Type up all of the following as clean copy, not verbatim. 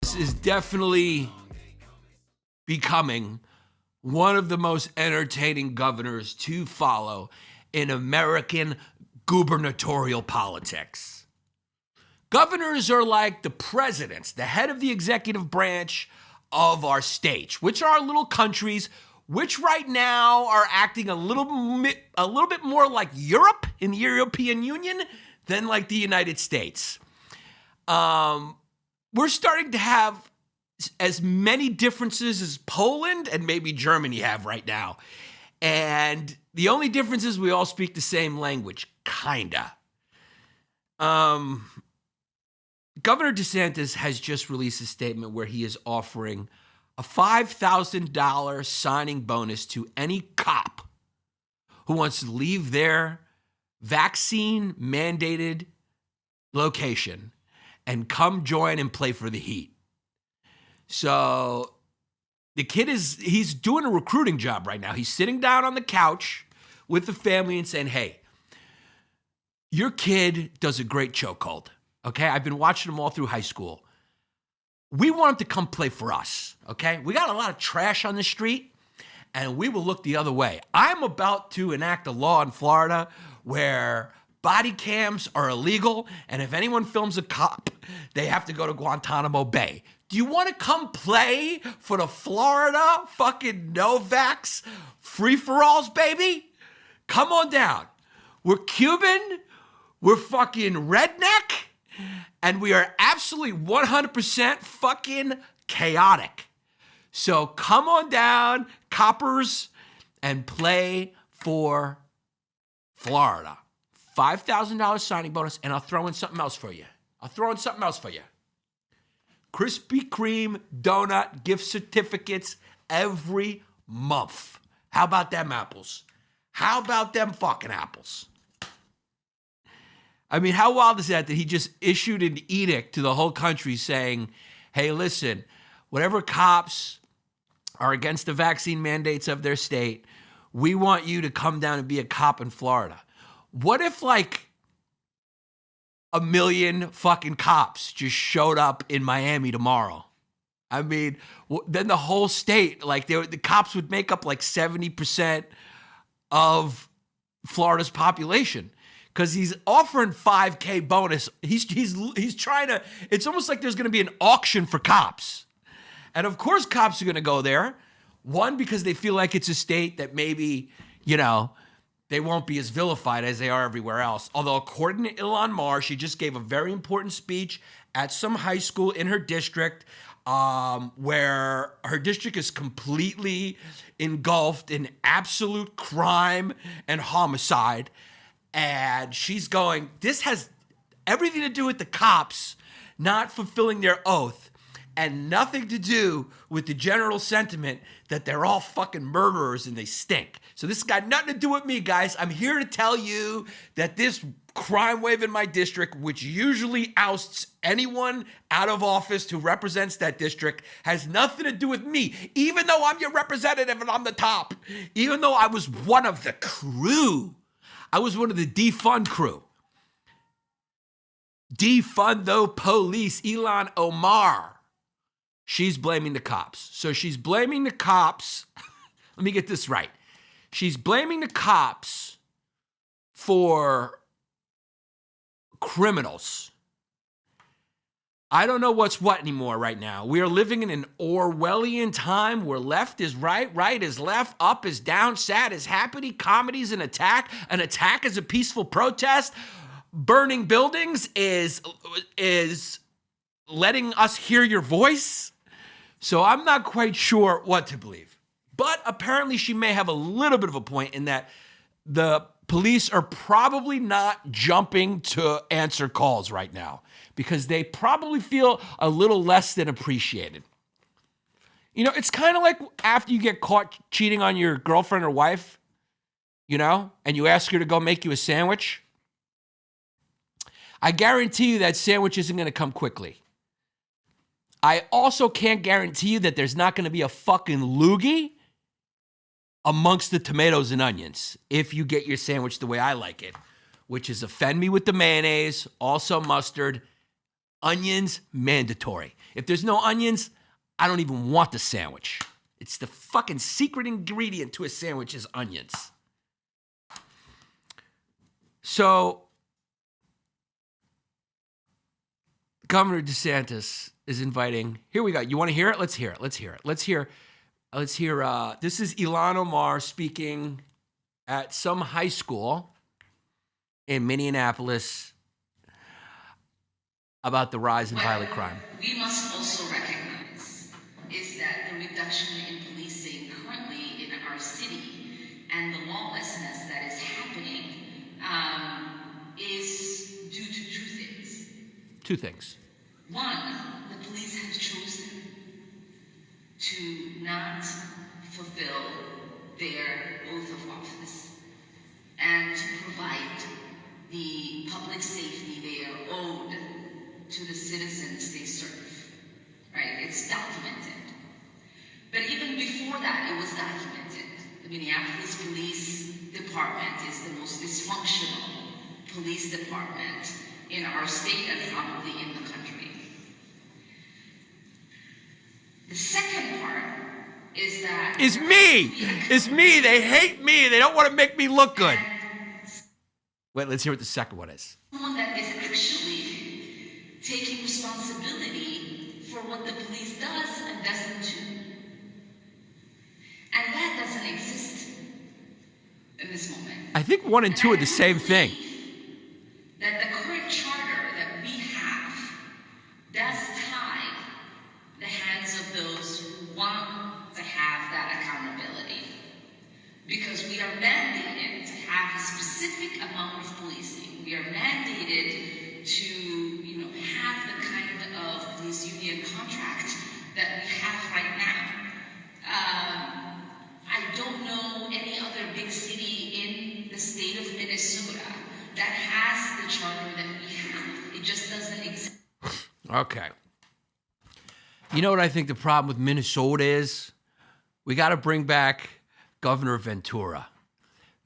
This is definitely becoming one of the most entertaining governors to follow in American gubernatorial politics. Governors are like the presidents, the head of the executive branch of our states, which are little countries, which right now are acting a little bit more like Europe in the European Union than like the United States. We're starting to have as many differences as Poland and maybe Germany have right now. And the only difference is we all speak the same language, kinda. Governor DeSantis has just released a statement where he is offering a $5,000 signing bonus to any cop who wants to leave their vaccine-mandated location and come join and play for the Heat. So the kid he's doing a recruiting job right now. He's sitting down on the couch with the family and saying, hey, your kid does a great chokehold, okay? I've been watching him all through high school. We want him to come play for us, okay? We got a lot of trash on the street, and we will look the other way. I'm about to enact a law in Florida where body cams are illegal, and if anyone films a cop, they have to go to Guantanamo Bay. Do you want to come play for the Florida fucking no-vax free-for-alls, baby? Come on down. We're Cuban, we're fucking redneck, and we are absolutely 100% fucking chaotic. So come on down, coppers, and play for Florida. $5,000 signing bonus, and I'll throw in something else for you. Krispy Kreme donut gift certificates every month. How about them apples? How about them fucking apples? I mean, how wild is that he just issued an edict to the whole country saying, hey, listen, whatever cops are against the vaccine mandates of their state, we want you to come down and be a cop in Florida. What if, like, 1 million fucking cops just showed up in Miami tomorrow? I mean, then the whole state, like, the cops would make up like 70% of Florida's population because he's offering $5,000 bonus. He's trying to. It's almost like there's going to be an auction for cops, and of course, cops are going to go there. One, because they feel like it's a state that maybe, you know, they won't be as vilified as they are everywhere else. Although, according to Ilhan Omars, she just gave a very important speech at some high school in her district where her district is completely engulfed in absolute crime and homicide. And she's going, this has everything to do with the cops not fulfilling their oath and nothing to do with the general sentiment that they're all fucking murderers and they stink. So this has got nothing to do with me, guys. I'm here to tell you that this crime wave in my district, which usually ousts anyone out of office who represents that district, has nothing to do with me, even though I'm your representative and I'm the top. Even though I was one of the crew. I was one of the defund crew. Defund the police, Ilhan Omars. She's blaming the cops. So she's blaming the cops. Let me get this right. She's blaming the cops for criminals. I don't know what's what anymore right now. We are living in an Orwellian time where left is right, right is left, up is down, sad is happy, comedy is an attack is a peaceful protest, burning buildings is letting us hear your voice. So I'm not quite sure what to believe. But apparently she may have a little bit of a point in that the police are probably not jumping to answer calls right now because they probably feel a little less than appreciated. You know, it's kind of like after you get caught cheating on your girlfriend or wife, you know, and you ask her to go make you a sandwich. I guarantee you that sandwich isn't going to come quickly. I also can't guarantee you that there's not going to be a fucking loogie amongst the tomatoes and onions if you get your sandwich the way I like it, which is offend me with the mayonnaise, also mustard, Onions, mandatory. If there's no onions, I don't even want the sandwich. It's the fucking secret ingredient to a sandwich is onions. So, Governor DeSantis is inviting, here we go. You want to hear it? Let's hear it. Let's hear. This is Ilhan Omars speaking at some high school in Minneapolis about the rise in violent crime. We must also recognize is that the reduction in policing currently in our city and the lawlessness that is happening is due to two things. Two things. One, the police have chosen to not fulfill their oath of office and to provide the public safety they are owed to the citizens they serve, right? It's documented. But even before that, it was documented. The Minneapolis Police Department is the most dysfunctional police department in our state and probably in the country. The second part is that... It's me. They hate me. They don't want to make me look good. Wait, let's hear what the second one is. Someone that is actually taking responsibility for what the police does and doesn't do. And that doesn't exist in this moment. I think 1 and 2 are the same thing. That the current charter that we have does tie the hands of those who want to have that accountability. Because we are mandated to have a specific amount of policing. We are mandated to, have the kind of police union contract that we have right now. I don't know any other big city in the state of Minnesota that has the charter that we have. It just doesn't exist. Okay. You know what I think the problem with Minnesota is? We got to bring back Governor Ventura.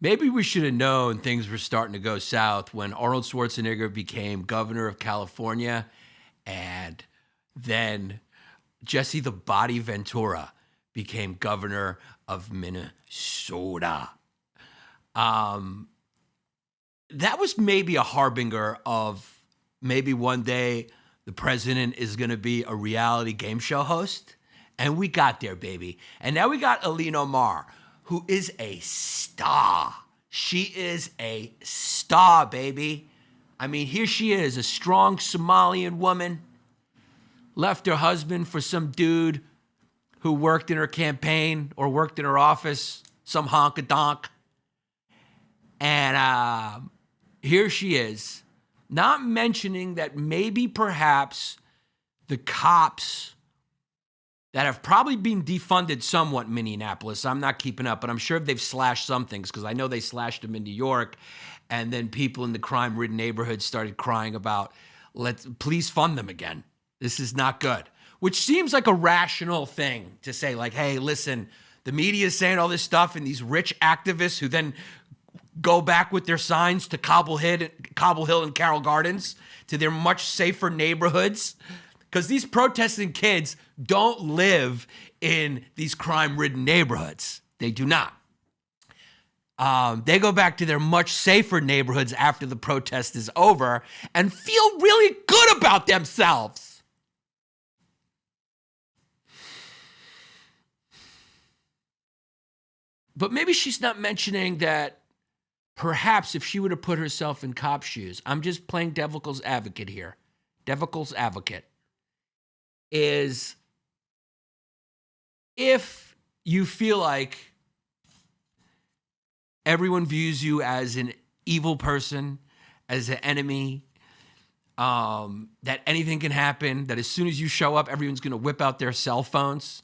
Maybe we should have known things were starting to go south when Arnold Schwarzenegger became governor of California and then Jesse the Body Ventura became governor of Minnesota. That was maybe a harbinger of maybe one day the president is going to be a reality game show host. And we got there, baby. And now we got Ilhan Omars, who is a star. She is a star, baby. I mean, here she is, a strong Somalian woman, left her husband for some dude who worked in her campaign or worked in her office, some honk-a-donk. And here she is, not mentioning that maybe perhaps the cops that have probably been defunded somewhat in Minneapolis. I'm not keeping up, but I'm sure they've slashed some things because I know they slashed them in New York. And then people in the crime-ridden neighborhoods started crying about, please fund them again. This is not good. Which seems like a rational thing to say, like, hey, listen, the media is saying all this stuff and these rich activists who then go back with their signs to Cobble Hill and Carroll Gardens, to their much safer neighborhoods. Because these protesting kids don't live in these crime-ridden neighborhoods. They do not. They go back to their much safer neighborhoods after the protest is over and feel really good about themselves. But maybe she's not mentioning that perhaps if she would have put herself in cop shoes, I'm just playing devil's advocate here. Devil's advocate. Is if you feel like everyone views you as an evil person, as an enemy, that anything can happen, that as soon as you show up, everyone's going to whip out their cell phones.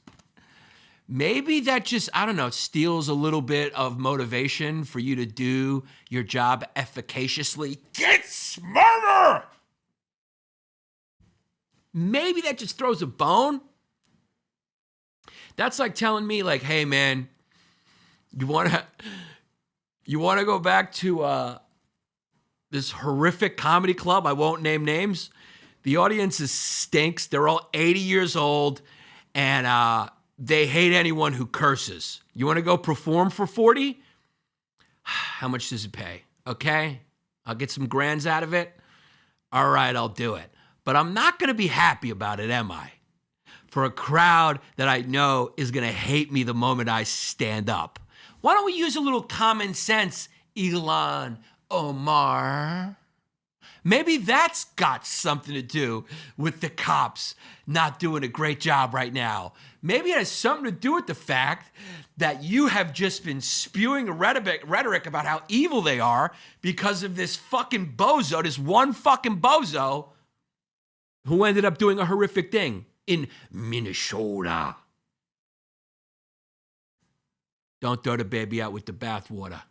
Maybe that just, I don't know, steals a little bit of motivation for you to do your job efficaciously. Get smarter! Maybe that just throws a bone. That's like telling me, like, hey, man, you want to go back to this horrific comedy club, I won't name names, The audience stinks. They're all 80 years old, and they hate anyone who curses. You want to go perform for 40? How much does it pay? Okay, I'll get some grands out of it. All right, I'll do it. But I'm not going to be happy about it, am I? For a crowd that I know is going to hate me the moment I stand up. Why don't we use a little common sense, Ilhan Omar? Maybe that's got something to do with the cops not doing a great job right now. Maybe it has something to do with the fact that you have just been spewing a rhetoric about how evil they are because of this fucking bozo, this one fucking bozo who ended up doing a horrific thing in Minnesota. Don't throw the baby out with the bathwater.